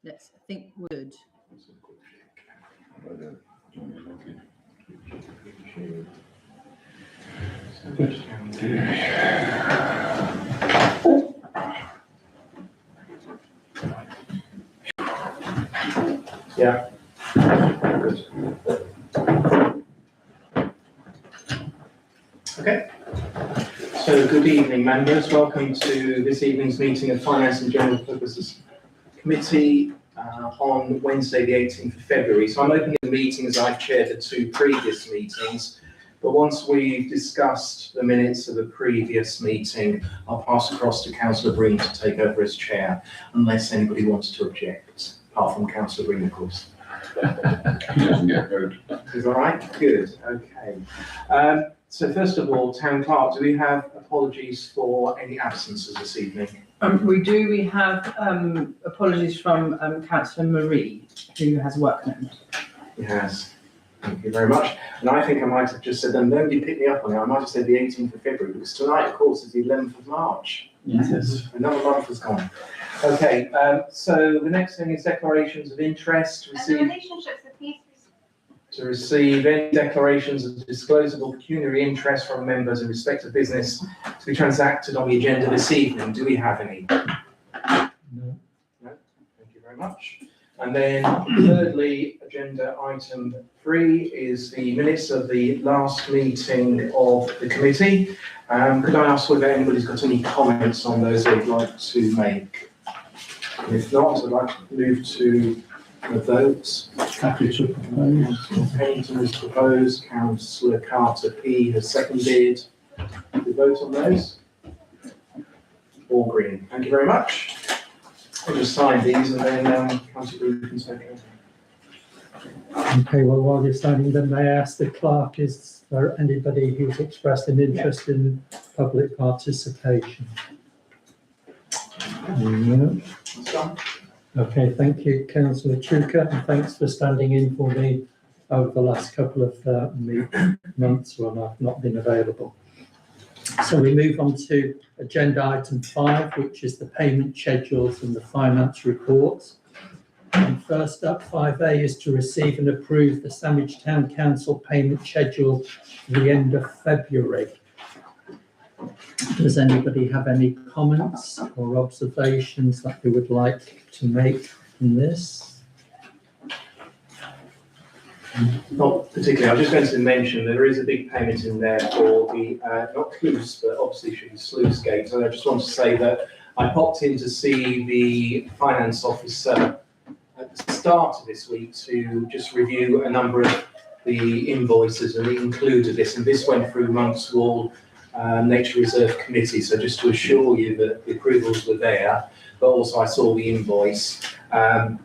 Let's think wood. Yeah. Good. Okay. So good evening, members. Welcome to this evening's meeting of Finance and General Purposes Committee on Wednesday, the 18th of February. So I'm opening the meeting as I've chaired the two previous meetings. But once we've discussed the minutes of the previous meeting, I'll pass across to Councillor Breen to take over as chair, unless anybody wants to object, apart from Councillor Breen, of course. He doesn't get voted. Is all right? Good. Okay. So first of all, Town Clerk, do we have apologies for any absences this evening? We do. We have apologies from Councillor Marie, who has workload. Yes. Thank you very much. And I think I might have just said, and nobody picked me up on it, I might have said the 18th of February, because tonight, of course, is the 11th of March. Yes. Another month has gone. Okay, so the next thing is declarations of interest. To receive any declarations of disclosable pecuniary interest from members in respect of business to be transacted on the agenda this evening. Do we have any? No. No? Thank you very much. And then thirdly, agenda item 3 is the minutes of the last meeting of the committee. Could I ask whether anybody's got any comments on those they'd like to make? And if not, I'd like to move to the votes. Happy to propose. Pennington has proposed, Councillor Carter P has seconded. We vote on those? All green. Thank you very much. I'll just sign these and then Councillor Breen can take over. Okay, well, while you're signing them, may I ask the clerk, is there anybody who's expressed an interest in public participation? No. Okay, thank you, Councillor Chuka, and thanks for standing in for me over the last couple of months when I've not been available. So we move on to agenda item 5, which is the payment schedules and the finance reports. And first up, 5A is to receive and approve the Sandwich Town Council payment schedule for the end of February. Does anybody have any comments or observations that they would like to make in this? Not particularly. I was just going to mention there is a big payment in there for the, not Cluse, but obviously should be Sluice Gate. And I just want to say that I popped in to see the finance officer at the start of this week to just review a number of the invoices, and it included this, and this went through amongst all Nature Reserve Committee. So just to assure you that the approvals were there, but also I saw the invoice. I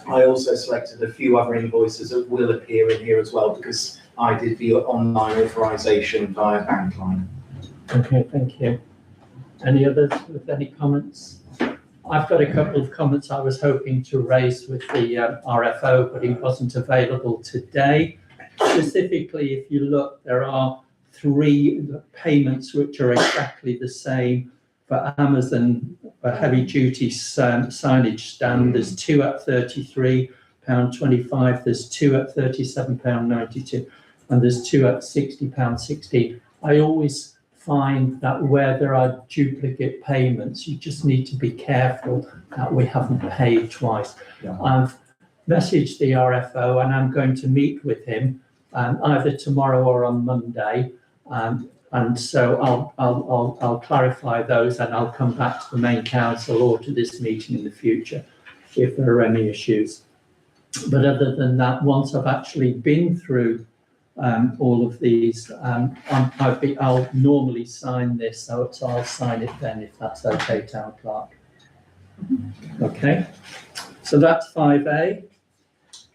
also selected a few other invoices that will appear in here as well, because I did the online authorisation via Bankline. Okay, thank you. Any others with any comments? I've got a couple of comments I was hoping to raise with the RFO, but he wasn't available today. Specifically, if you look, there are 3 payments which are exactly the same for Amazon, a heavy duty signage stand. There's 2 at £33.25, there's 2 at £37.92, and there's 2 at £60.16. I always find that where there are duplicate payments, you just need to be careful that we haven't paid twice. Yeah. I've messaged the RFO and I'm going to meet with him either tomorrow or on Monday. And so I'll clarify those, and I'll come back to the main council or to this meeting in the future if there are any issues. But other than that, once I've actually been through all of these, I'll normally sign this, so I'll sign it then if that's okay, Town Clerk. Okay, so that's 5A.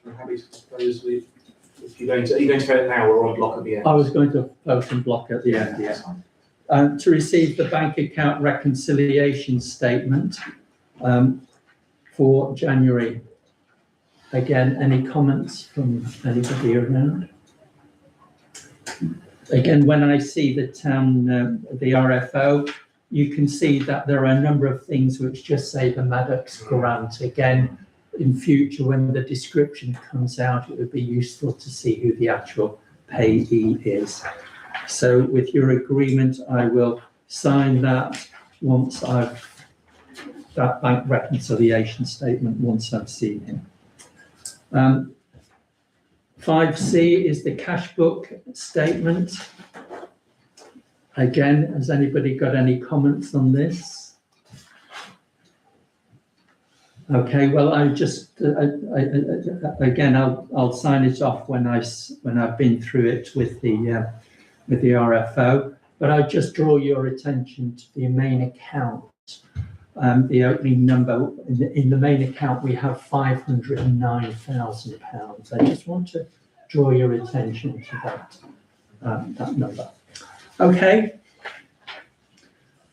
I'm happy to propose if you're going to vote now or on block at the end. I was going to vote in block at the end, yeah. To receive the bank account reconciliation statement for January. Again, any comments from anybody around? Again, when I see the town, the RFO, you can see that there are a number of things which just say the Maddox grant. Again, in future, when the description comes out, it would be useful to see who the actual payee is. So with your agreement, I will sign that once that bank reconciliation statement, once I've seen him. 5C is the cash book statement. Again, has anybody got any comments on this? Okay, well, again, I'll sign it off when I've been through it with the RFO, but I just draw your attention to the main account. The opening number in the main account, we have £509,000. I just want to draw your attention to that number. Okay,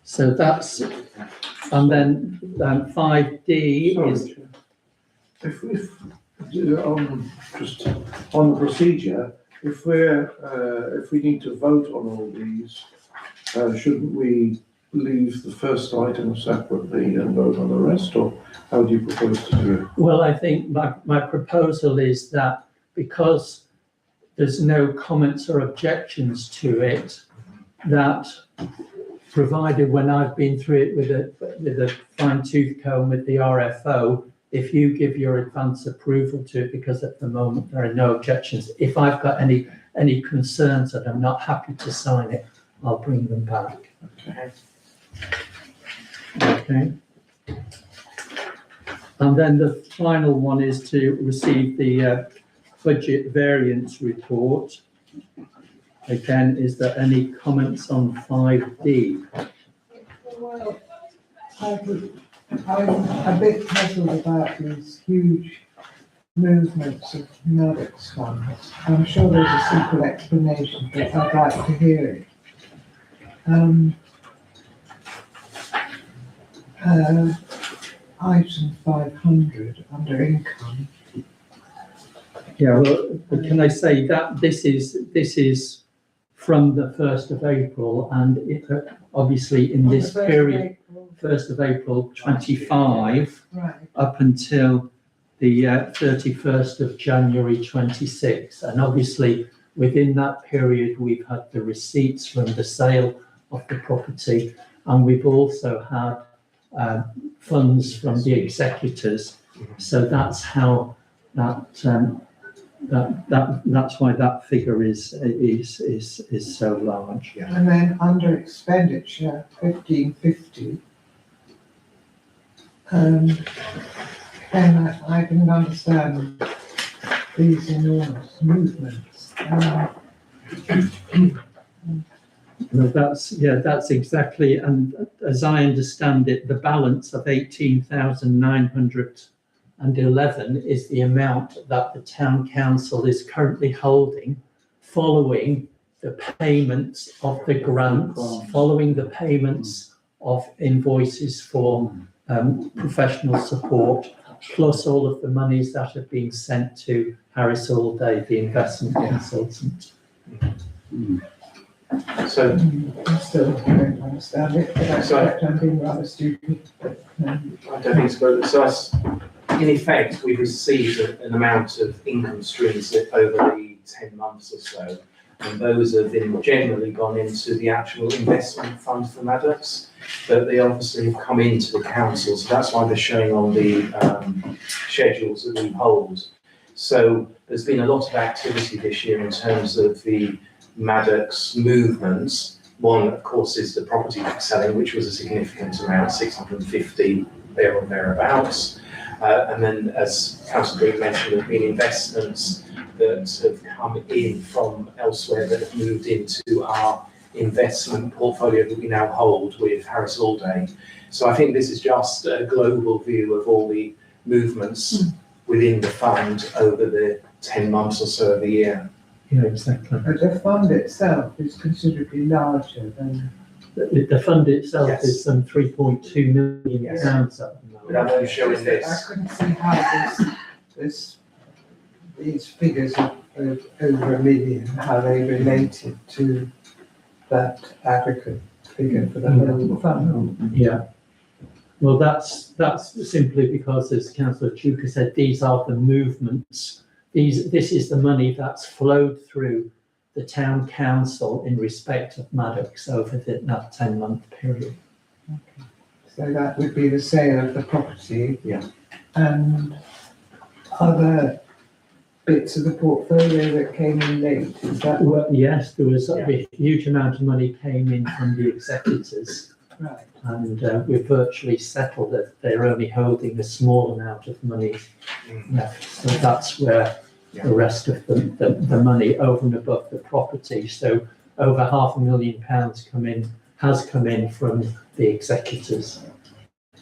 so that's, and then 5D is. If just on the procedure, if we need to vote on all these, shouldn't we leave the first item separately and vote on the rest, or how do you propose to do it? Well, I think my proposal is that because there's no comments or objections to it, that provided when I've been through it with a fine-tooth comb with the RFO, if you give your advance approval to it, because at the moment there are no objections, if I've got any concerns and I'm not happy to sign it, I'll bring them back. Okay. And then the final one is to receive the budget variance report. Again, is there any comments on 5D? Well, I'm a bit puzzled about these huge movements of Maddox funds. I'm sure there's a simple explanation, but I'd like to hear it. Item 500 under income. Yeah, well, can I say that this is from the 1st of April, and it, obviously in this period, 1st of April 25, Right. up until the 31st of January 26. And obviously within that period, we've had the receipts from the sale of the property, and we've also had funds from the executors. So that's how that's why that figure is so large. Yeah. And then under expenditure, 1550. And I didn't understand these enormous movements. No, that's exactly, and as I understand it, the balance of 18,911 is the amount that the town council is currently holding following the payments of the grants, following the payments of invoices for professional support, plus all of the monies that have been sent to Harris Allday, the investment consultant. So, I still don't understand it, but I suspect I'm being rather stupid. I don't think so. So in effect, we've received an amount of income streams over the 10 months or so, and those have been generally gone into the actual investment fund for Maddox, but they obviously have come into the council, so that's why they're showing on the schedules that we hold. So there's been a lot of activity this year in terms of the Maddox movements. One, of course, is the property selling, which was a significant amount, 650 there or thereabouts. And then, as Councillor Green mentioned, there have been investments that have come in from elsewhere that have moved into our investment portfolio that we now hold with Harris Allday. So I think this is just a global view of all the movements within the fund over the 10 months or so of the year. Yeah, exactly. But the fund itself is considerably larger than. The fund itself Yes. is some 3.2 million Yes. pounds at the moment. Without you showing I this. couldn't see how these figures of over a million, how they related to that aggregate figure for the whole fund. Yeah. Well, that's simply because, as Councillor Chuka said, these are the movements. This is the money that's flowed through the town council in respect of Maddox over that 10-month period. So that would be the sale of the property. Yeah. And other bits of the portfolio that came in late, is that Well, yes, there was Yeah. a huge amount of money came in from the executors, right? and we've virtually settled that they're only holding a small amount of money left. So that's where the rest of the money over and above the property. So over £500,000 has come in from the executors.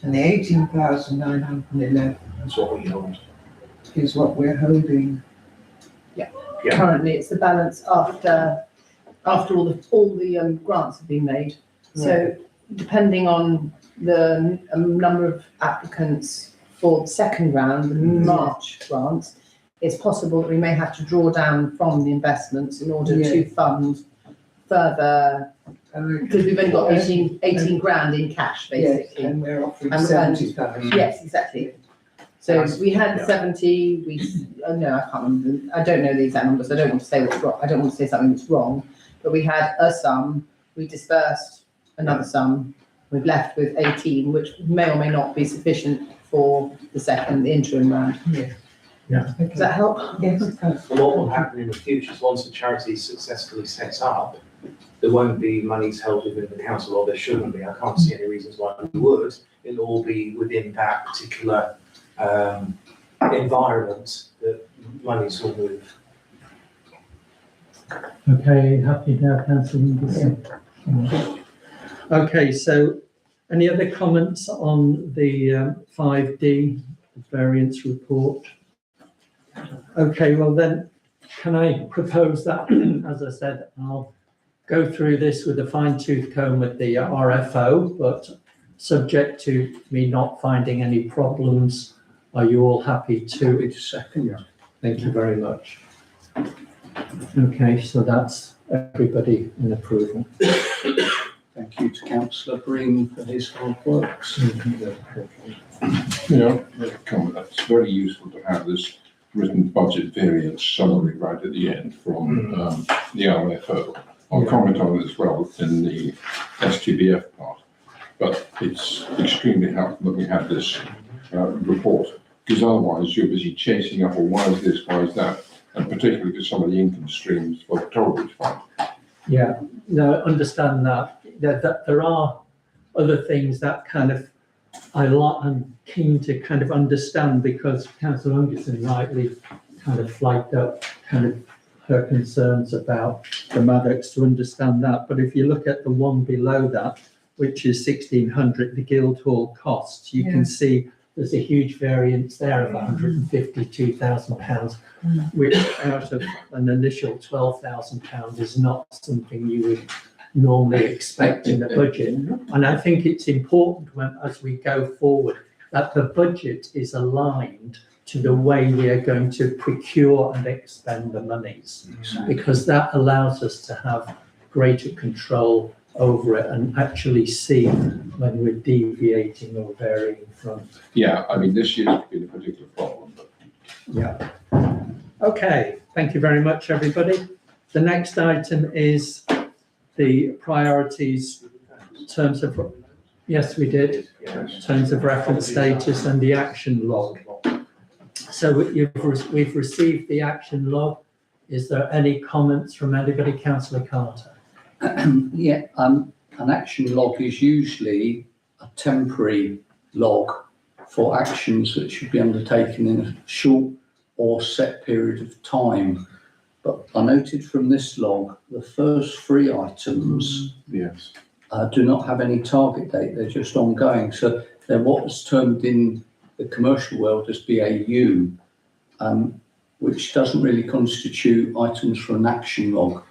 And the 18,911 That's what we hold. is what we're holding. Yeah. Currently, it's the balance after all the grants have been made. So depending on the number of applicants for the second round, the March grants, it's possible that we may have to draw down from the investments in order to fund further, because we've only got 18 grand in cash, Yes, basically. and we're offering And- 70,000. Yes, exactly. So we had Yeah. 70, no, I can't remember, I don't know the exact numbers, I don't want to say what's wrong, I don't want to say something that's wrong, but we had a sum, we dispersed another sum, we've left with 18, which may or may not be sufficient for the interim round. Okay. Does that help? Yes, it does. And what will happen in the future is once the charity is successfully set up, there won't be monies held within the council, or there shouldn't be. I can't see any reasons why we would. It'll all be within that particular environment that monies will move. Okay, happy now, Councillor Wingerson? Okay, so any other comments on the 5D variance report? Okay, well then, can I propose that, as I said, I'll go through this with a fine-tooth comb with the RFO, but subject to me not finding any problems. Are you all happy to? Second, yeah. Thank you very much. Okay, so that's everybody in approval. Thank you to Councillor Breen for his hard works. Yeah, comment. It's very useful to have this written budget variance summary right at the end from the RFO. I'll comment on it as well in the STBF part, but it's extremely helpful that we have this report, because otherwise you're busy chasing up, or why is this, why is that, and particularly because some of the income streams for the Tollbridge Fund. Yeah, no, I understand that. That there are other things that kind of I'm keen to kind of understand, because Councillor Hungerson rightly kind of flagged up kind of her concerns about the Maddox, to understand that. But if you look at the one below that, which is 1,600, the Guildhall costs, you can see there's a huge variance there of £152,000, which out of an initial £12,000 is not something you would normally expect in the budget. And I think it's important as we go forward that the budget is aligned to the way we are going to procure and expend the monies, because that allows us to have greater control over it and actually see when we're deviating or varying from. Yeah, I mean, this year's been a particular problem. Yeah. Okay, thank you very much, everybody. The next item is the priorities, terms of, yes, we did, terms of reference status and the action log. So we've received the action log. Is there any comments from anybody? Councillor Carter. Yeah, an action log is usually a temporary log for actions that should be undertaken in a short or set period of time. But I noted from this log, the first 3 items Yes. do not have any target date, they're just ongoing. So they're what's termed in the commercial world as BAU, which doesn't really constitute items for an action log.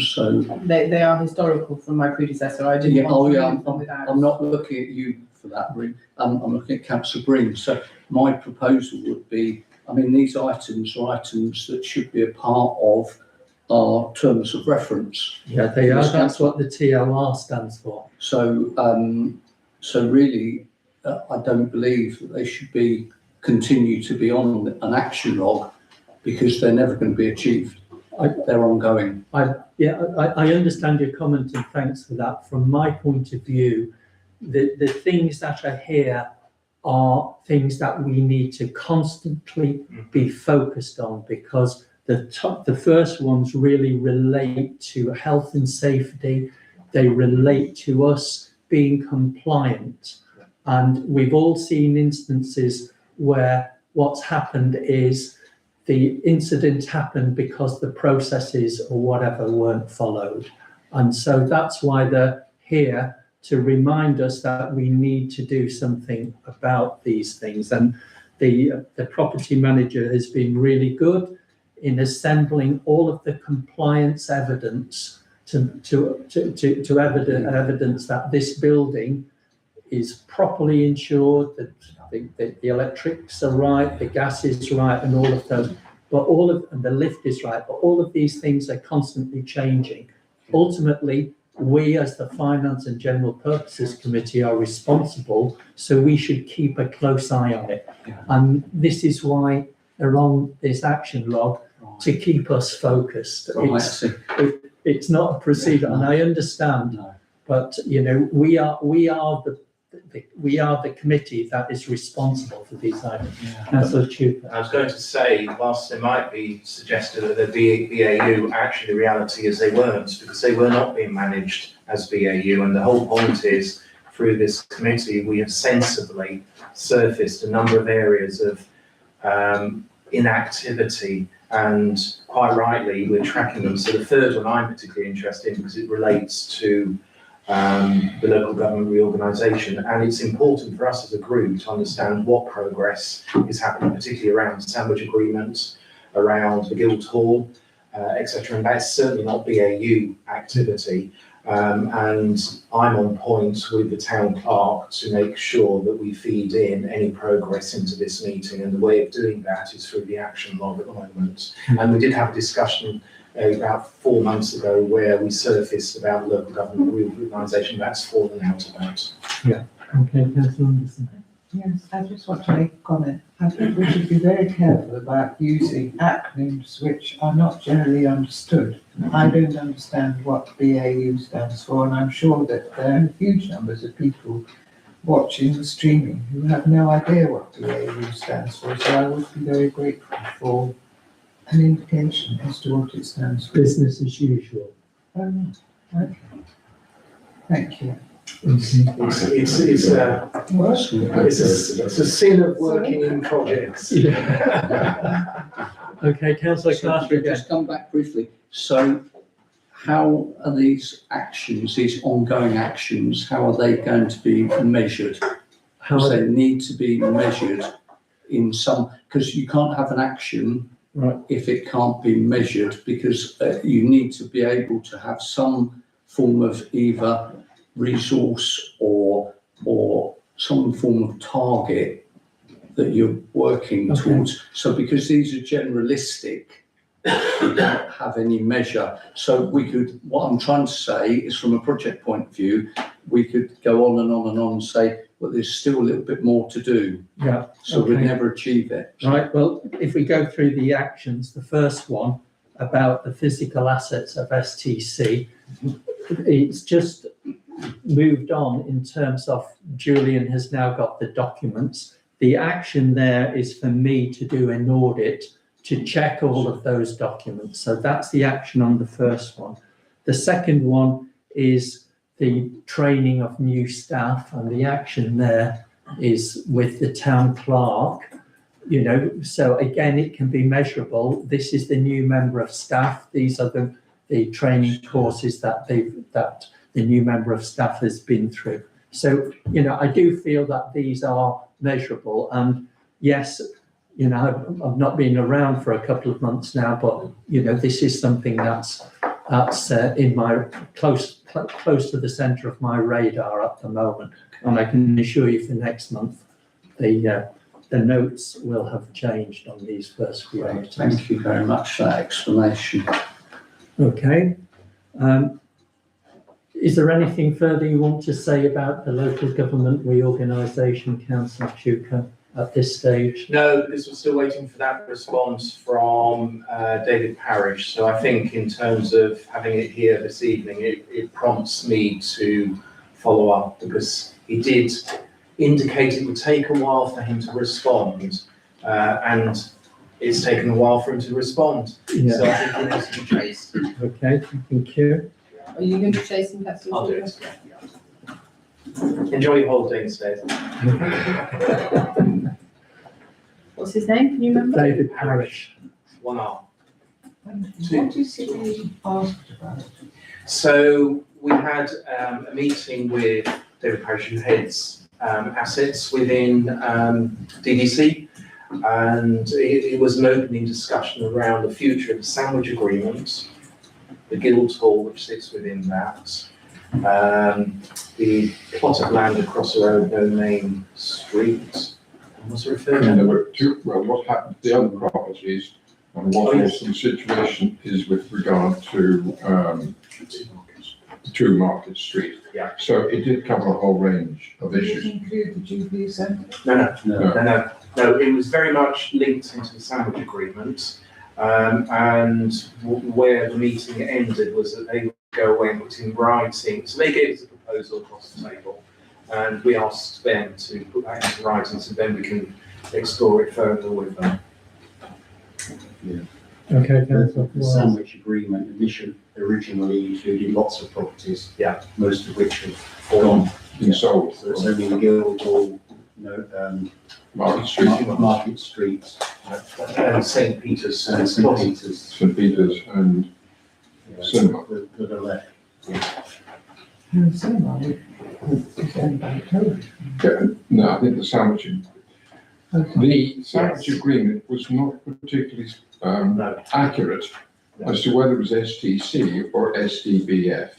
So They are historical from my predecessor. I didn't yeah, want to I'm, move them without. I'm not looking at you for that, Bryn. I'm looking at Councillor Bryn. So my proposal would be, I mean, these items are items that should be a part of our terms of reference. Yeah, they are. That's what the TLR stands for. So So really, I don't believe that they should continue to be on an action log because they're never going to be achieved. They're ongoing. I understand your comment and thanks for that. From my point of view, the things that are here are things that we need to constantly be focused on, because the first ones really relate to health and safety. They relate to us being compliant. And we've all seen instances where what's happened is the incident happened because the processes or whatever weren't followed. And so that's why they're here, to remind us that we need to do something about these things. And the property manager has been really good in assembling all of the compliance evidence to evidence that this building is properly insured, that the electrics are right, the gas is right, and all of those, and the lift is right, but all of these things are constantly changing. Ultimately, we as the Finance and General Purposes Committee are responsible, so we should keep a close eye on it. And this is why they're on this action log, to keep us focused. It's not a procedure, and I understand, but we are the committee that is responsible for these items. Councillor Chupa. I was going to say, whilst it might be suggested that the BAU, actually the reality is they weren't, because they were not being managed as BAU, and the whole point is, through this committee, we have sensibly surfaced a number of areas of inactivity, and quite rightly we're tracking them. So the third one I'm particularly interested in because it relates to the local government reorganisation, and it's important for us as a group to understand what progress is happening, particularly around sandwich agreements, around the Guildhall, etc. And that's certainly not BAU activity. And I'm on point with the town clerk to make sure that we feed in any progress into this meeting, and the way of doing that is through the action log at the moment. And we did have a discussion about 4 months ago where we surfaced about local government reorganisation. That's fallen out about. Okay, Councillor Anderson. Yes, I just want to make a comment. I think we should be very careful about using acronyms which are not generally understood. I don't understand what BAU stands for, and I'm sure that there are huge numbers of people watching the streaming who have no idea what BAU stands for, so I would be very grateful for an indication as to what it stands for. Business as usual. Okay. Thank you. It's a sin of working in projects. Okay, Councillor Clark again. Just come back briefly. So how are these actions, these ongoing actions, how are they going to be measured? Because they need to be measured in some, because you can't have an action if it can't be measured, because you need to be able to have some form of either resource or some form of target that you're working towards. So because these are generalistic, you don't have any measure. So what I'm trying to say is, from a project point of view, we could go on and on and on and say, well, there's still a little bit more to do. Yeah. So we'd never achieve it. Right, well, if we go through the actions, the first one about the physical assets of STC, it's just moved on in terms of Julian has now got the documents. The action there is for me to do an audit to check all of those documents. So that's the action on the first one. The second one is the training of new staff, and the action there is with the town clerk. So again, it can be measurable. This is the new member of staff. These are the training courses that the new member of staff has been through. So, I do feel that these are measurable. And yes, I've not been around for a couple of months now, but, this is something that's in my close to the centre of my radar at the moment. And I can assure you for next month, the notes will have changed on these first few items. Thank you very much for that explanation. Okay. Is there anything further you want to say about the Local Government Reorganisation, Councillor Chuka, at this stage? No, because we're still waiting for that response from David Parish. So I think in terms of having it here this evening, it prompts me to follow up, because he did indicate it would take a while for him to respond, and it's taken a while for him to respond. Yeah. So I think it needs to be traced. Okay, thank you. Are you going to chase him, Councillor? I'll do it. Enjoy your holiday instead. What's his name? Can you remember? David Parish. 1R. What is it he asked about? So we had a meeting with David Parish, who heads assets within DDC, and it was an opening discussion around the future of the sandwich agreement, the Guildhall, which sits within that, the plot of land across the road, No Main Street. What's it referred And there to? were two, well, what happened, the other properties, and what also the situation is with regard to, 2 Market Street. Yeah. So it did cover a whole range of Did it issues. include the Jubilee Centre? No, it was very much linked into the sandwich agreement. And where the meeting ended was that they would go away and put in writing. So they gave us a proposal across the table, and we asked them to put that into writing, so then we can explore it further with them. Okay, The Councillor. sandwich agreement originally included lots of properties. Yeah. Most of which have fallen. Been sold. So it's only Guildhall, Market Street, Market Street, And St. Peter's. and St Peter's. St Peter's and Cinema. That are left. No, cinema, it's owned by Tory. No, I think the sandwich agreement was not particularly No. accurate as to whether it was STC or SDBF.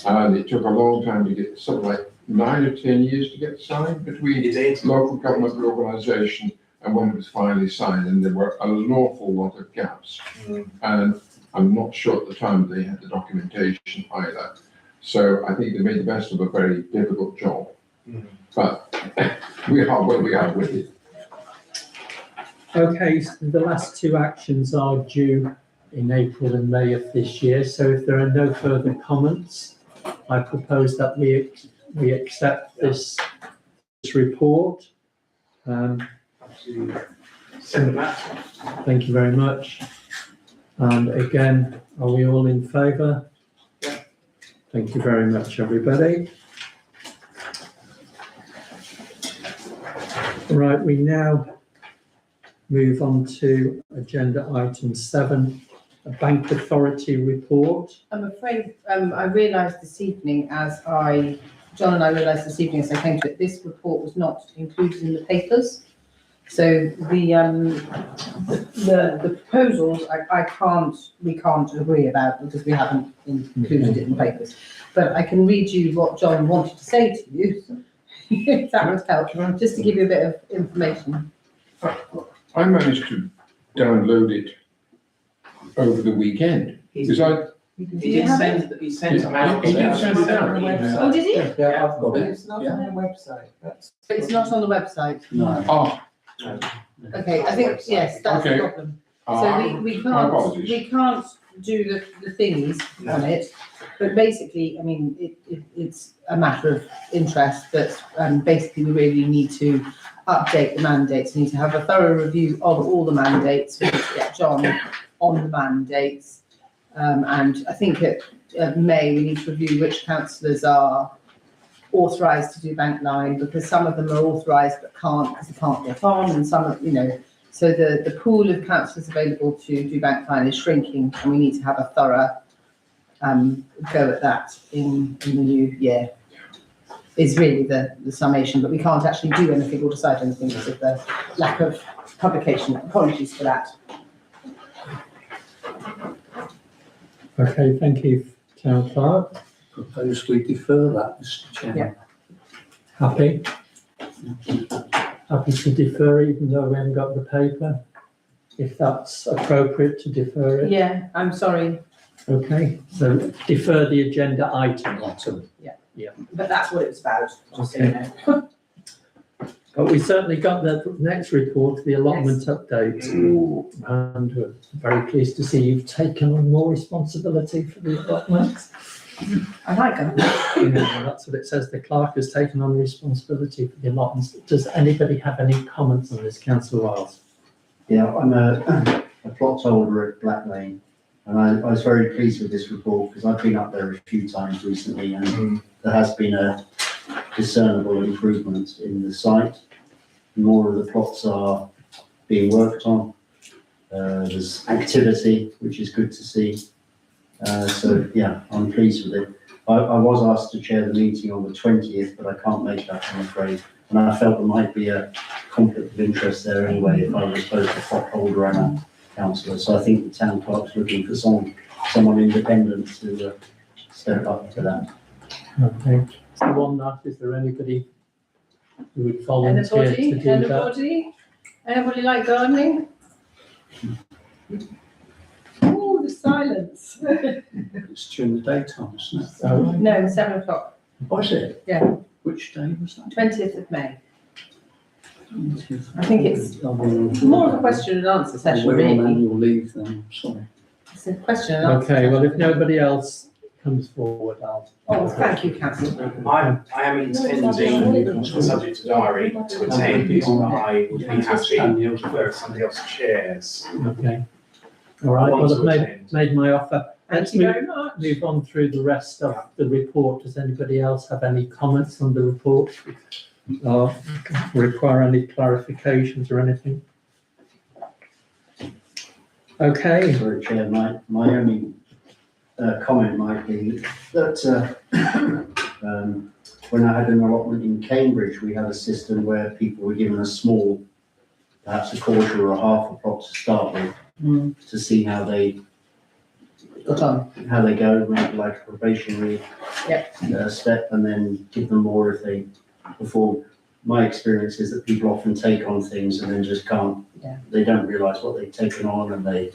And it took a long time to get, something like 9 or 10 years to get signed between It did. local government reorganisation and when it was finally signed, and there were an awful lot of gaps. And I'm not sure at the time they had the documentation either. So I think they made the best of a very difficult job. But we are where we are with it. Okay, so the last 2 actions are due in April and May of this year, so if there are no further comments, I propose that we accept this report. Send that. Thank you very much. And again, are we all in favour? Yeah. Thank you very much, everybody. Right, we now move on to agenda item 7, a bank authority report. I'm afraid, I realised this evening John and I realised this evening as I came to it, this report was not included in the papers. So the proposals, we can't agree about because we haven't included it in the papers. But I can read you what John wanted to say to you, if that would help, just to give you a bit of information. I managed to download it over the weekend. Because I, He did send them out. He did send it out. Oh, did he? Yeah, I've got But it. it's not on the website, that's. But it's not on the website. No. oh, Okay, I think, yes, that's the Okay. problem. So ah, we my apologies. can't do the thingies on it, but basically, I mean, it's a matter of interest that, basically we really need to update the mandates. We need to have a thorough review of all the mandates. We need to get John on the mandates. And I think at May, we need to review which councillors are authorised to do bank line, because some of them are authorised but can't because they can't get on, and some of, so the pool of councillors available to do bank line is shrinking, and we need to have a thorough go at that in the new year, is really the summation, but we can't actually do anything or decide anything because of the lack of publication. Apologies for that. Okay, thank you, Town Clerk. Propose we defer that, Mr Chairman. Happy? Happy to defer even though we haven't got the paper, if that's appropriate to defer it. Yeah, I'm sorry. Okay, so defer the agenda item. But that's what it was about, just so you know. But we certainly got the next report, the allotment update. And we're very pleased to see you've taken on more responsibility for the allotments. I like them. That's what it says, the clerk has taken on responsibility for the allotments. Does anybody have any comments on this, councillor Wiles? Yeah, I'm a plot holder at Black Lane, and I was very pleased with this report because I've been up there a few times recently, and there has been a discernible improvement in the site. More of the plots are being worked on. There's activity, which is good to see. So yeah, I'm pleased with it. I was asked to chair the meeting on the 20th, but I can't make that, I'm afraid. And I felt there might be a conflict of interest there anyway if I was both a plot holder and a councillor. So I think the town clerk's looking for someone independent to step up to that. Okay, so on that, is there anybody who would volunteer to do that? Anybody like gardening? Oh, the silence. It's during the daytime, isn't it? So, No, 7 o'clock, Was it? Yeah. Which day was that? 20th of May. I think it's more of a question and answer session, We're on really. annual leave then, sorry. It's a question and answer. okay, well, if session. nobody else comes forward, I'll. Oh, thank you, councillor. I am intending, subject to diary, to attend, but I would be happy if somebody else chairs. Okay. All right, well, I've made my offer. Thank Let's you very much. move on through the rest of the report. Does anybody else have any comments on the report? Or require any clarifications or anything? Okay, Sorry, Chair, my only comment might be that when I had an allotment in Cambridge, we had a system where people were given a small, perhaps a quarter or a half a plot to start with, to see how they Got on. go, maybe like a probationary step, and then give them more if they perform. My experience is that people often take on things and then just can't, they don't realise what they've taken on, and they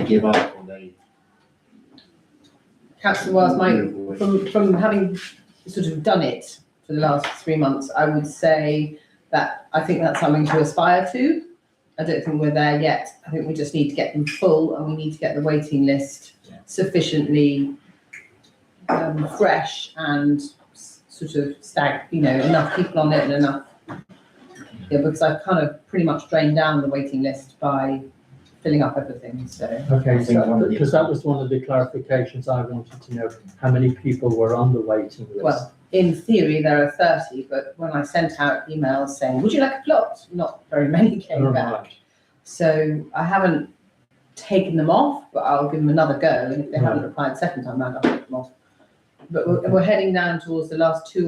give up, or they. Councillor Wiles, from having sort of done it for the last 3 months, I would say that I think that's something to aspire to. I don't think we're there yet. I think we just need to get them full, and we need to get the waiting list sufficiently fresh and sort of enough people on it and enough. Yeah, because I've kind of pretty much drained down the waiting list by filling up everything, so. okay, so, because that was one of the clarifications I wanted to know, how many people were on the waiting list? Well, in theory, there are 30, but when I sent out emails saying, would you like a plot? Not very many came back. Right. So I haven't taken them off, but I'll give them another go. And if they haven't replied the second time round, I'll take them off. But we're heading down towards the last 5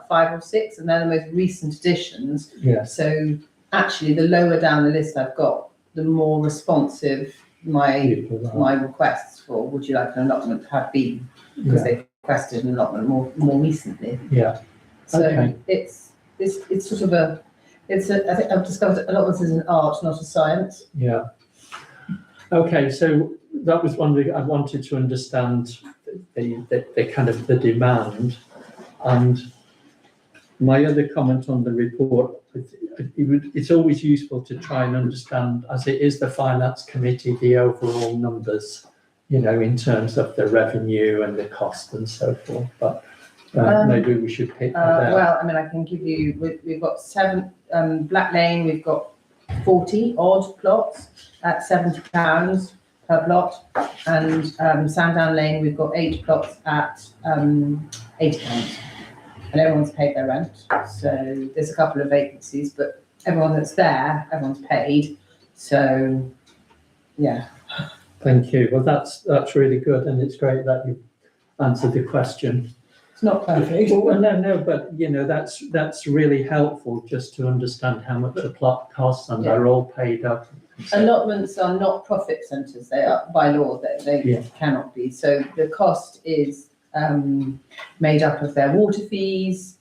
or 6, and they're the most recent additions. Yes, So actually, the lower down the list I've got, the more responsive my requests for would you like an allotment have been, because they've requested an allotment more recently. Yeah. So Okay. it's sort of I think I've discovered allotments is an art, not a science. Yeah. Okay, so that was one thing I wanted to understand, the kind of the demand. And my other comment on the report, it's always useful to try and understand, as it is the finance committee, the overall numbers, in terms of the revenue and the cost and so forth. But maybe we should pick that out. Well, I mean, I can give you, we've got 7, Black Lane, we've got 40 odd plots at £70 per plot. And Sandown Lane, we've got 8 plots at £80. And everyone's paid their rent. So there's a couple of vacancies, but everyone that's there, everyone's paid. So, yeah. Thank you. Well, that's really good, and it's great that you answered the question. It's not perfect. Well, no, but that's really helpful just to understand how much a plot costs, and they're all paid up. Allotments are not profit centres. They are by law that they cannot be. So the cost is made up of their water fees,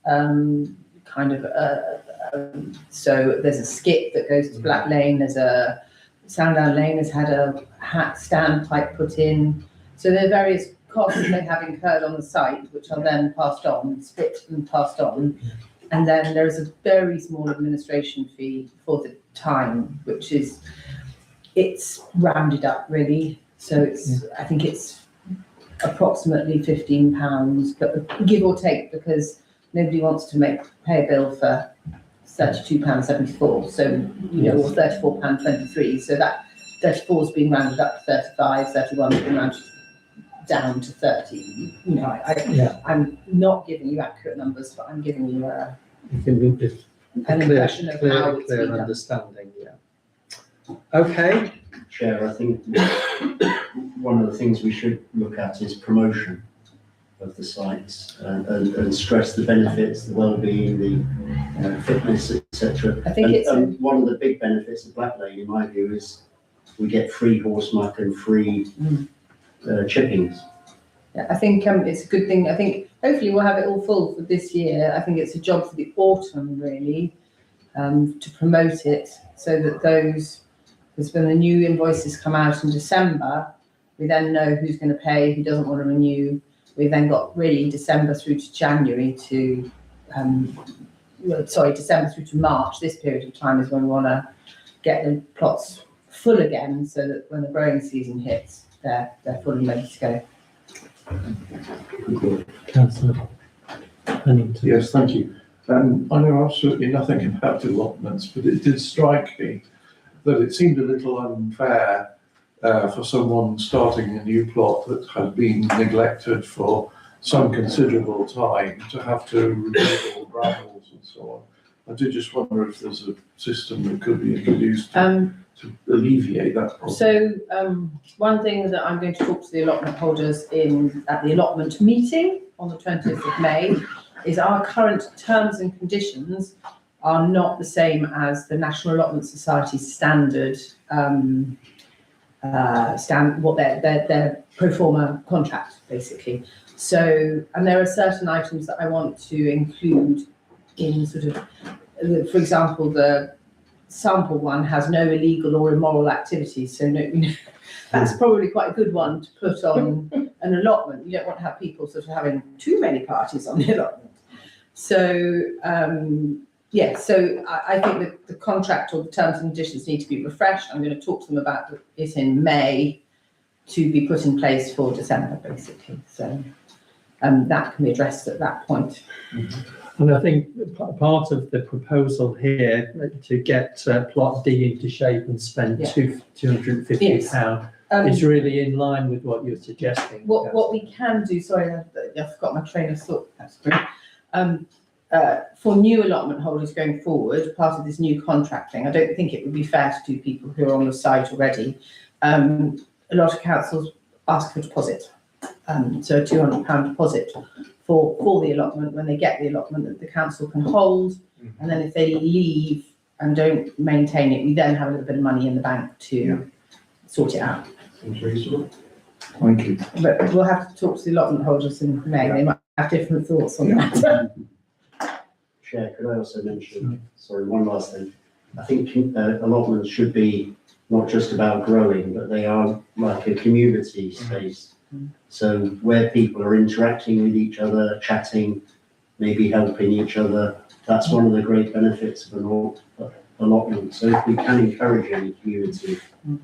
so there's a skip that goes to Black Lane. There's a Sandown Lane has had a hat standpipe put in. So there are various costs they have incurred on the site, which are then passed on, split and passed on. And then there is a very small administration fee for the time, which is, it's rounded up really. So it's, I think it's approximately £15, but give or take, because nobody wants to pay a bill for £32.74. So, or £34.23. So that 34 is being rounded up to 35, 31 is being rounded down to 30. I'm not giving you accurate numbers, but I'm giving you an impression of how it's been done. Understanding, yeah. Okay. Chair, I think one of the things we should look at is promotion of the sites and stress the benefits, the well-being, the fitness, etc. I think it's one of the big benefits of Black Lane, in my view, is we get free horse muck and free chippings. Yeah, I think it's a good thing. I think hopefully we'll have it all full for this year. I think it's a job for the autumn really, to promote it so that because when the new invoices come out in December, we then know who's going to pay, who doesn't want to renew. We've then got really December through to January to, December through to March. This period of time is when we want to get the plots full again, so that when the growing season hits, they're fully ready to go. Councillor Pennington. Yes, thank you. I know absolutely nothing about allotments, but it did strike me that it seemed a little unfair for someone starting a new plot that had been neglected for some considerable time to have to remove all gravels and so on. I did just wonder if there's a system that could be introduced to alleviate that problem. So one thing that I'm going to talk to the allotment holders at the allotment meeting on the 20th of May is our current terms and conditions are not the same as the National Allotment Society's standard, what their pro forma contract, basically. So, and there are certain items that I want to include in sort of, for example, the sample one has no illegal or immoral activities. So that's probably quite a good one to put on an allotment. You don't want to have people sort of having too many parties on the allotment. So, so I think that the contract or the terms and conditions need to be refreshed. I'm going to talk to them about it in May to be put in place for December, basically. So that can be addressed at that point. And I think part of the proposal here to get plot D into shape and spend £250 is really in line with what you're suggesting. What we can do, sorry, I forgot my train of thought. That's great. For new allotment holders going forward, part of this new contract thing, I don't think it would be fair to do people who are on the site already. A lot of councils ask for a deposit, so a £200 deposit for the allotment. When they get the allotment, that the council can hold, and then if they leave and don't maintain it, we then have a little bit of money in the bank to sort it out. Seems reasonable. Thank you. But we'll have to talk to the allotment holders in May. They might have different thoughts on that. Chair, could I also mention, sorry, one last thing. I think allotments should be not just about growing, but they are like a community space. So where people are interacting with each other, chatting, maybe helping each other, that's one of the great benefits of an allotment. So if we can encourage any community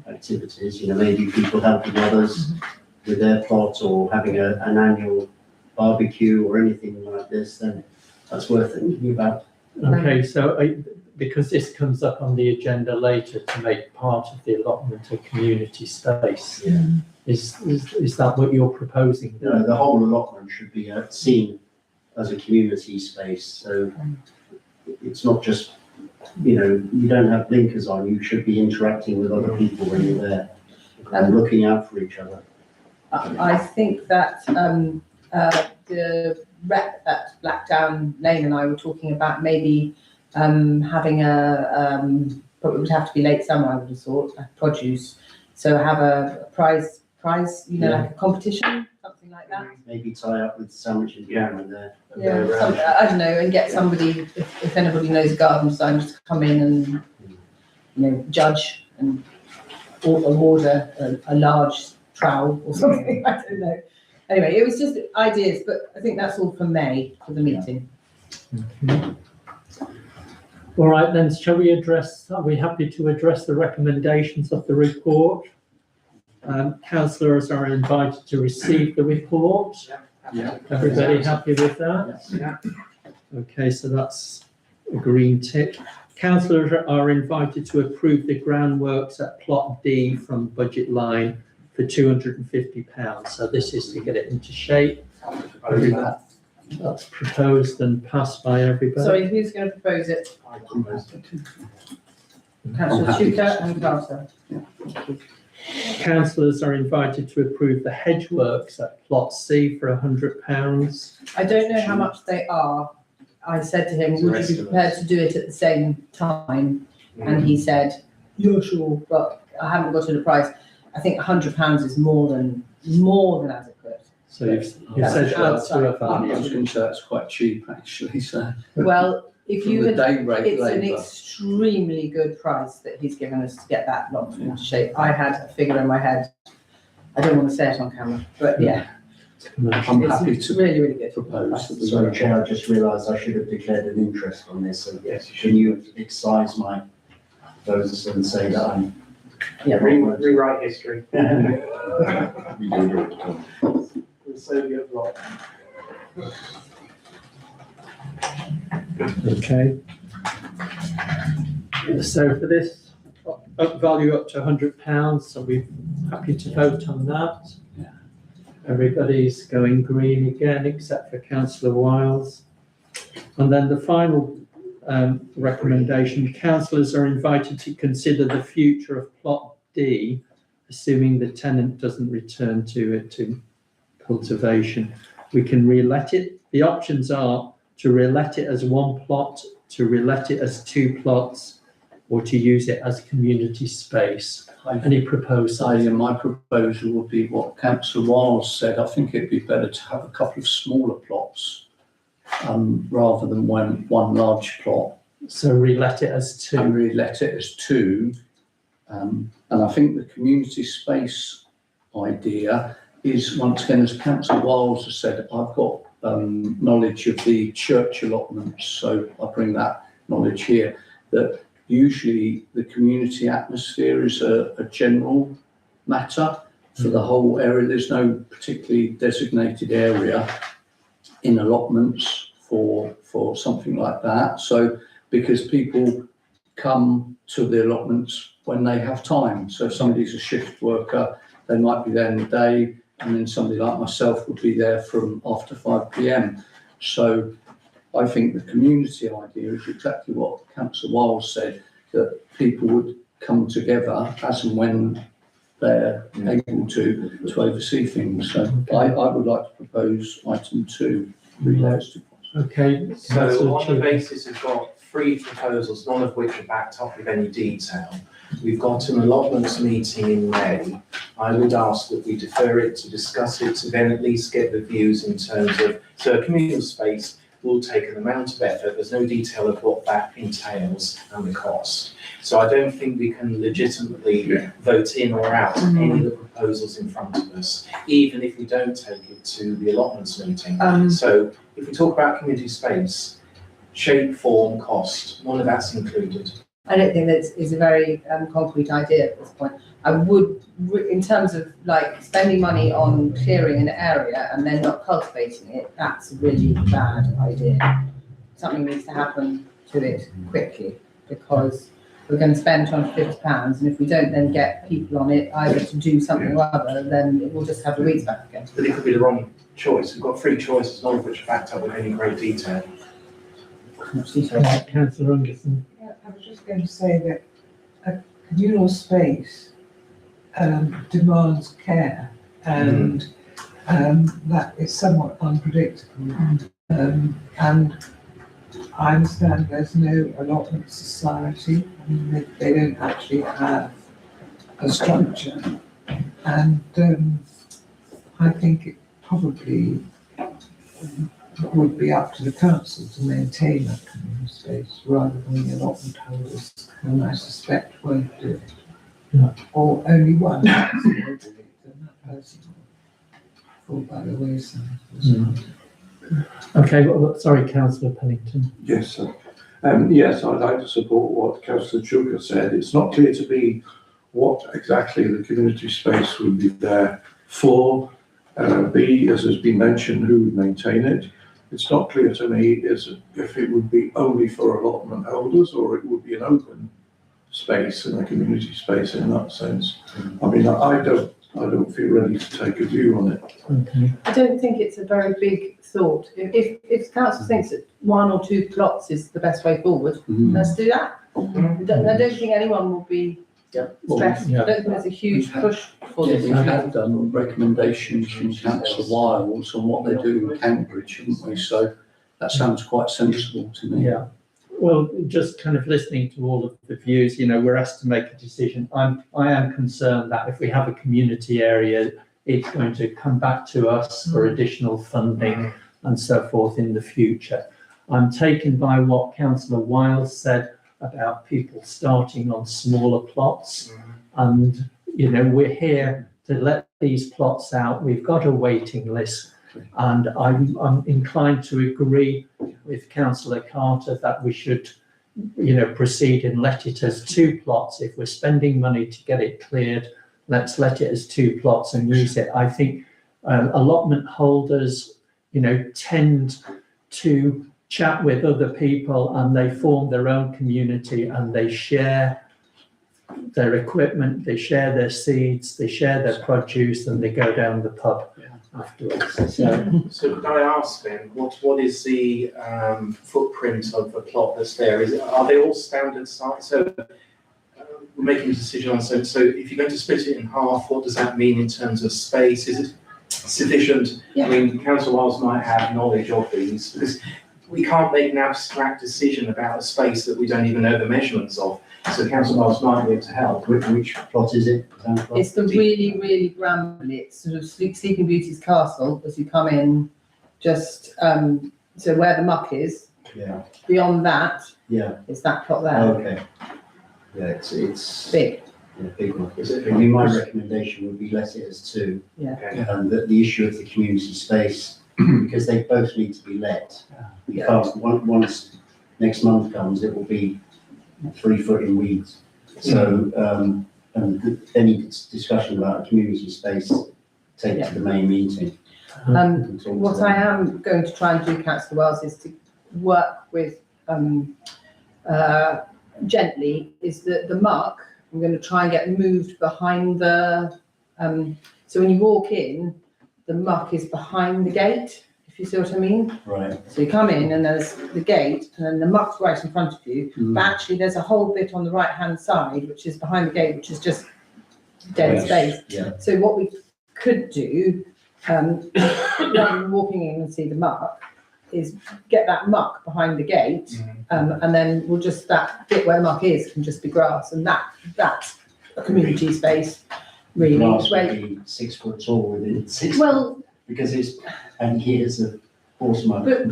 activities, maybe people helping others with their plot or having an annual barbecue or anything like this, then that's worth thinking about. Okay, so because this comes up on the agenda later to make part of the allotment a community space, is that what you're proposing? No, the whole allotment should be seen as a community space. So it's not just, you don't have blinkers on, you should be interacting with other people when you're there and looking out for each other. I think that the rep at Blackdown Lane and I were talking about maybe having probably would have to be late summer, I would have thought, produce. So have a prize, like a competition, something like that. Maybe tie up with sandwich and jam in there. I don't know, and get somebody, if anybody knows garden designers, to come in and, judge and award a large trowel or something, I don't know. Anyway, it was just ideas, but I think that's all for May, for the meeting. All right, then, shall we are we happy to address the recommendations of the report? Councillors are invited to receive the report. Yeah. Everybody happy with that? Yeah. Okay, so that's a green tick. Councillors are invited to approve the groundworks at plot D from budget line for £250. So this is to get it into shape. That's proposed and passed by everybody. Sorry, who's going to propose it? Councillor I'm happy. Tutor and Carter. Councillors are invited to approve the hedge works at plot C for £100. I don't know how much they are. I said to him, would you be prepared to do it at the same time? And he said, yeah, sure, but I haven't got a price. I think £100 is more than adequate. So you've That's said that outside. to a I was budget. going to say that's quite cheap actually, so. Well, if From you the had, day rate it's an labour. extremely good price that he's given us to get that locked into shape. I had a figure in my head. I don't want to say it on camera, but yeah, I'm happy it's to really, really good. propose that we Sorry, Chair, I just realised I should have declared an interest on this, so Yes, you can you excise my votes and say that I'm? Yeah, Rewrite history. We do it all the time. The Soviet bloc. Okay. So for this, value up to £100, so we're happy to vote on that. Yeah. Everybody's going green again, except for councillor Wiles. And then the final recommendation, councillors are invited to consider the future of plot D, assuming the tenant doesn't return to cultivation. We can re-let it. The options are to re-let it as one plot, to re-let it as two plots, or to use it as community space. Any proposals? My proposal would be what Councillor Wiles said. I think it'd be better to have a couple of smaller plots rather than one large plot, So re-let it as two. and really let it as two. And I think the community space idea is, once again, as Councillor Wiles has said, I've got knowledge of the church allotments, so I bring that knowledge here, that usually the community atmosphere is a general matter for the whole area. There's no particularly designated area in allotments for something like that. So because people come to the allotments when they have time. So if somebody's a shift worker, they might be there in the day, and then somebody like myself would be there from after 5 p.m. So I think the community idea is exactly what Councillor Wiles said, that people would come together as and when they're able to oversee things. So I would like to propose item 2, relates to. Okay. So on the basis we've got 3 proposals, none of which are backed up with any detail. We've got an allotments meeting in May. I would ask that we defer it to discuss it, to then at least get the views in terms of, so a communal space will take an amount of effort. There's no detail of what that entails and the cost. So I don't think we can legitimately vote in or out any of the proposals in front of us, even if we don't take it to the allotments meeting. So if we talk about community space, shape, form, cost, none of that's included. I don't think that is a very concrete idea at this point. I would, in terms of like spending money on clearing an area and then not cultivating it, that's a really bad idea. Something needs to happen to it quickly, because we're going to spend £250, and if we don't then get people on it either to do something or other, then it will just have the weeds back again. But it could be the wrong choice. We've got 3 choices, none of which are backed up with any great detail. Councillor Anderson. Yeah, I was just going to say that a communal space demands care, and that is somewhat unpredictable. And I understand there's no allotment society. I mean, they don't actually have a structure, and I think it probably would be up to the council to maintain that communal space rather than the allotment holders, and I suspect won't do it. Yeah. Or only one. proposal fall by the wayside. Okay, sorry, councillor Pennington. Yes, sir. Yes, I'd like to support what Councillor Chuka said. It's not clear to me what exactly the community space would be there for. B, as has been mentioned, who would maintain it. It's not clear to me if it would be only for allotment holders or it would be an open space and a community space in that sense. I mean, I don't feel ready to take a view on it. Okay. I don't think it's a very big thought. If council thinks that 1 or 2 plots is the best way forward, let's do that. I don't think anyone will be stressed. yeah. I don't think there's a huge push for Yeah, this. we have done recommendations from Councillor Wiles on what they do in Cambridge, haven't we? So that sounds quite sensible to me. Yeah. Well, just kind of listening to all of the views, you know, we're asked to make a decision. I am concerned that if we have a community area, it's going to come back to us for additional funding and so forth in the future. I'm taken by what Councillor Wiles said about people starting on smaller plots. And, you know, we're here to let these plots out. We've got a waiting list. And I'm inclined to agree with Councillor Carter that we should, you know, proceed and let it as 2 plots. If we're spending money to get it cleared, let's let it as 2 plots and use it. I think allotment holders, you know, tend to chat with other people and they form their own community and they share their equipment, they share their seeds, they share their produce, and they go down the pub afterwards. So could I ask then, what is the footprint of the plot that's there? Are they all standard size? So we're making a decision on, so if you're going to split it in half, what does that mean in terms of space? Is it sufficient? Yeah. I mean, Council Wiles might have knowledge of these, because we can't make an abstract decision about a space that we don't even know the measurements of. So Council Wiles might be able to help. Which plot is it? It's the really, really brambly, it's sort of Sleeping Beauty's castle as you come in, just, so where the muck is, Yeah, beyond that, yeah, is that plot there, okay. Yeah, it's big, yeah, big one. Is it I mean, my recommendation would be let it as 2. Okay. And the issue of the community space, because they both need to be let. You can't, once next month comes, it will be 3 foot in weeds. So, and any discussion about a community space, take it to the main meeting. and talk to what them. I am going to try and do, Councillor Wells, is to work with, gently, is that the muck, I'm going to try and get moved behind the, so when you walk in, the muck is behind the gate, if you see what I mean. Right. So you come in and there's the gate and then the muck's right in front of you, but actually there's a whole bit on the right-hand side, which is behind the gate, which is just dead Yes. space. Yeah. So what we could do, rather than walking in and see the muck, is get that muck behind the gate, and then we'll just, that bit where the muck is can just be grass, and that's a community space, really. Grass Where, would be 6 foot tall within 6 well, because it's, and years of horse muck. but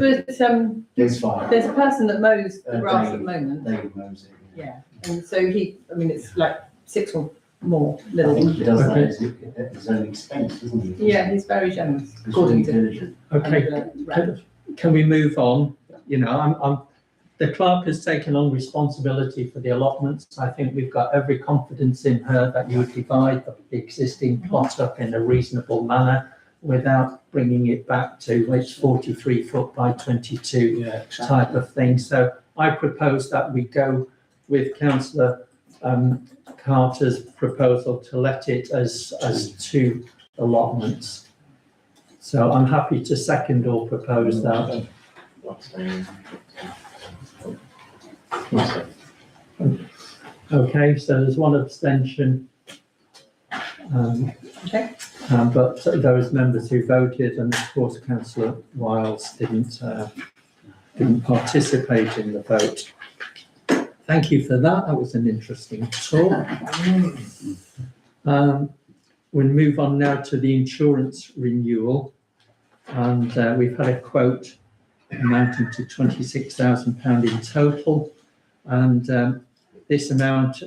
It's fine. there's a person that mows the grass at Dave. the moment, David knows it. yeah, and so he, I mean, it's like 6 or more I little. think he does that Okay. at his own expense, doesn't he? Yeah, he's very generous, He's according really to. diligent. Okay, can we move on? You know, the clerk has taken on responsibility for the allotments. I think we've got every confidence in her that you would divide the existing plot up in a reasonable manner without bringing it back to it's 43 foot by 22 type of thing. So I propose that we go with Councillor Carter's proposal to let it as 2 allotments. So I'm happy to second or propose that. Okay, so there's 1 abstention. Okay. But those members who voted, and of course Councillor Wiles didn't participate in the vote. Thank you for that. That was an interesting talk. We'll move on now to the insurance renewal, and we've had a quote amounting to £26,000 in total, and this amount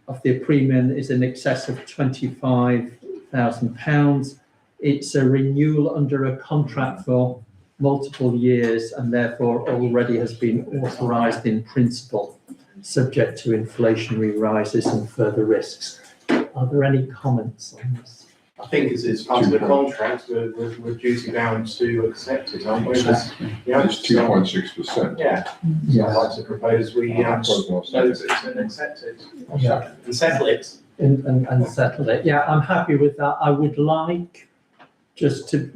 of the premium is in excess of 25 £8,000. It's a renewal under a contract for multiple years and therefore already has been authorised in principle, subject to inflationary rises and further risks. Are there any comments on this? I think it's part of the contract, we're duty bound to accept it, aren't we? Yeah, It's 2.6%. Yeah, so I'd like to propose we note it and accept it Yeah. and settle it. And settle it. Yeah, I'm happy with that. I would like just to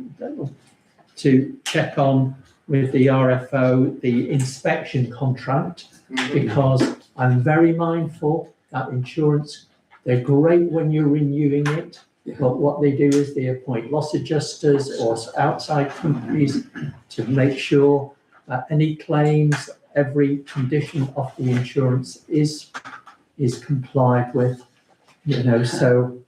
check on with the RFO, the inspection contract, because I'm very mindful that insurance, they're great when you're renewing it, but what they do is they appoint loss adjusters or outside companies to make sure that any claims, every condition of the insurance is complied with, so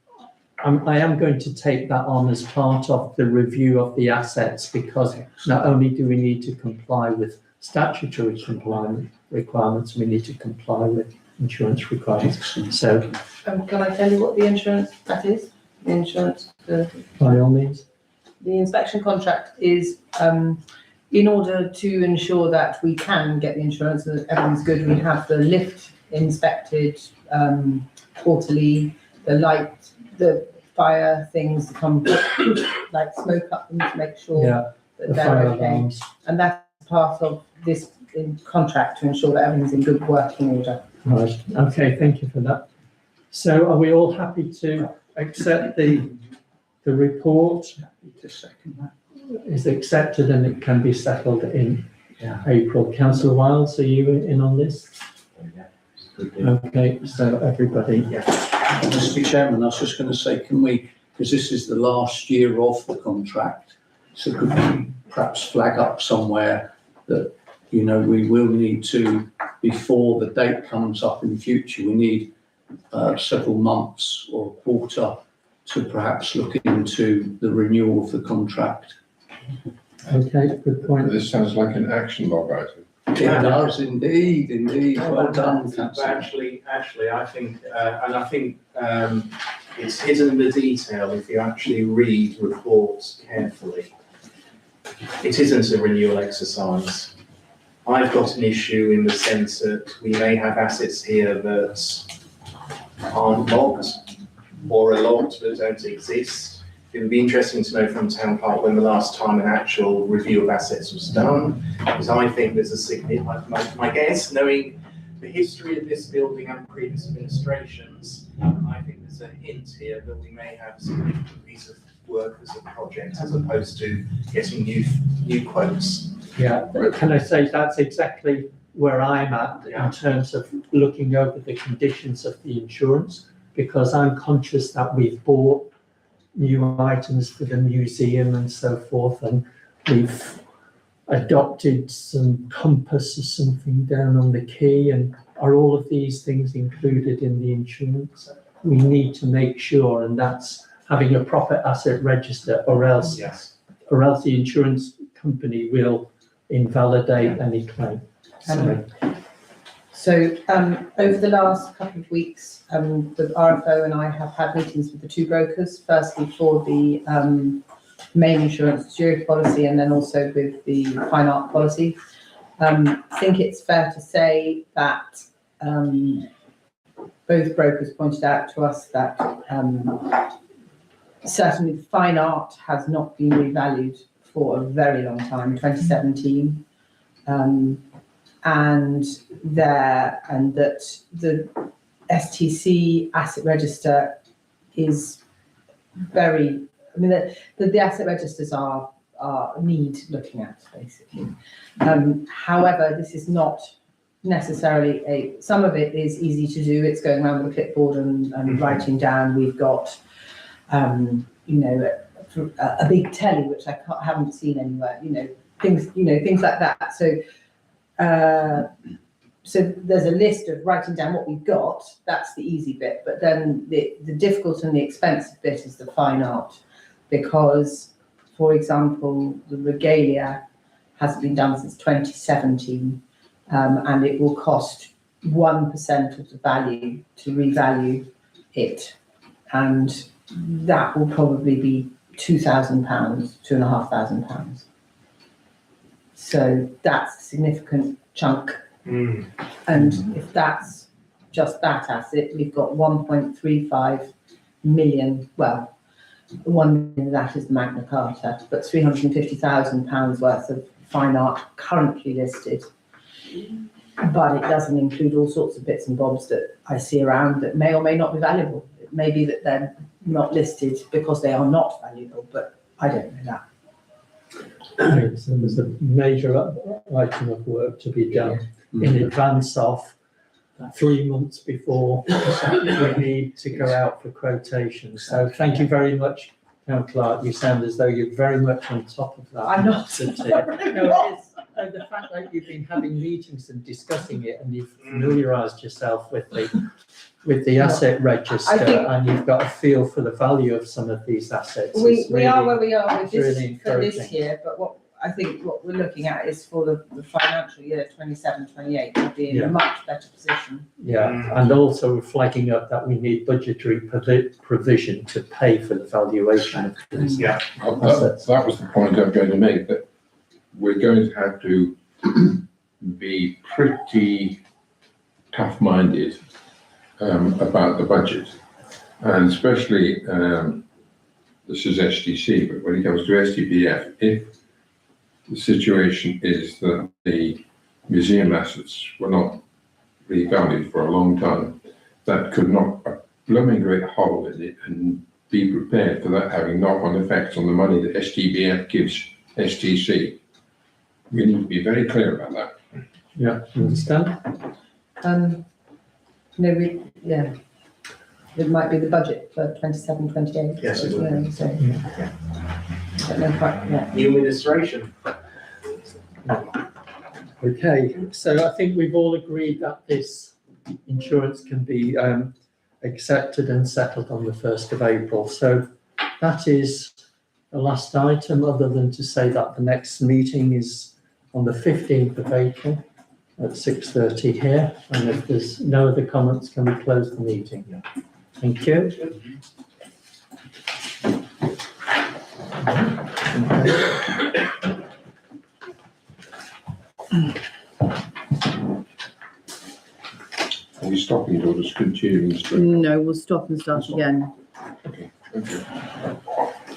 I am going to take that on as part of the review of the assets, because not only do we need to comply with statutory requirements, we need to comply with insurance requirements. So, Can I tell you what the insurance that is? The insurance, by all means. the inspection contract is, in order to ensure that we can get the insurance and that everything's good, we have the lift inspected, quarterly, the light, the fire things to come, like smoke up them to make sure Yeah, that the they're fire okay. alarms. And that's part of this contract to ensure that everything's in good working order. Right, okay, thank you for that. So are we all happy to accept the report Just second that. is accepted and it can be settled in April? Councillor Wiles, are you in on this? Okay, so everybody, Mr. Chairman, I was just going to say, can we, because this is the last year of the contract, so could we perhaps flag up somewhere that, we will need to, before the date comes up in future, we need several months or a quarter to perhaps look into the renewal of the contract. okay, good point. This sounds like an action log item. It does indeed. Well done, But councillor. actually, I think, it's hidden in the detail if you actually read reports carefully. It isn't a renewal exercise. I've got an issue in the sense that we may have assets here that aren't logged or are logged but don't exist. It would be interesting to know from Town Park when the last time an actual review of assets was done, because I think there's a significant, my guess, knowing the history of this building and previous administrations, I think there's a hint here that we may have a significant piece of work as a project as opposed to getting new quotes. Yeah, can I say that's exactly where I'm at in terms of looking over the conditions of the insurance, because I'm conscious that we've bought new items for the museum and so forth, and we've adopted some compass or something down on the quay, and are all of these things included in the insurance? We need to make sure, and that's having a proper asset register, or else the insurance company will invalidate any claim. So over the last couple of weeks, the RFO and I have had meetings with the two brokers, firstly for the main insurance security policy and then also with the fine art policy. I think it's fair to say that both brokers pointed out to us that certainly the fine art has not been revalued for a very long time, 2017. And that the STC asset register is very, the asset registers are need looking at, basically. However, this is not necessarily some of it is easy to do. It's going around with a clipboard and writing down. We've got, a big telly, which I haven't seen anywhere, things like that. So there's a list of writing down what we've got. That's the easy bit. But then the difficult and the expensive bit is the fine art, because, for example, the regalia hasn't been done since 2017, and it will cost 1% of the value to revalue it. And that will probably be £2,000, £2,500. So that's a significant chunk. And if that's just that asset, we've got 1.35 million, well, 1 million of that is the Magna Carta, but £350,000 worth of fine art currently listed. But it doesn't include all sorts of bits and bobs that I see around that may or may not be valuable. It may be that they're not listed because they are not valuable, but I don't know that. So there's a major item of work to be done in advance of 3 months before we need to go out for quotations. So thank you very much, Town Clerk. You sound as though you're very much on top of that. I'm not. No, it is. The fact that you've been having meetings and discussing it, and you've familiarised yourself with the asset register, and you've got a feel for the value of some of these assets. We are where we are with this, really for this encouraging. year, but what we're looking at is for the financial year 27-28, we'll be in Yeah. a much better position. Yeah, and also we're flagging up that we need budgetary provision to pay for the valuation of these. Yeah. That was the point I'm going to make, that we're going to have to be pretty tough-minded about the budget, and especially, this is STC, but when it comes to STPF, if the situation is that the museum assets were not revalued for a long time, that could knock a blooming great hole in it, and be prepared for that having knock-on effects on the money that STBF gives STC. We need to be very clear about that. Yeah, understand? It might be the budget for 27-28. Yes, it will. So, I don't know quite yet. New administration. Okay, so I think we've all agreed that this insurance can be accepted and settled on the 1st of April. So that is the last item, other than to say that the next meeting is on the 15th of April at 6:30 here. And if there's no other comments, can we close the meeting? Thank you. Are we stopping or just continuing? No, we'll stop and start again. Okay, thank you.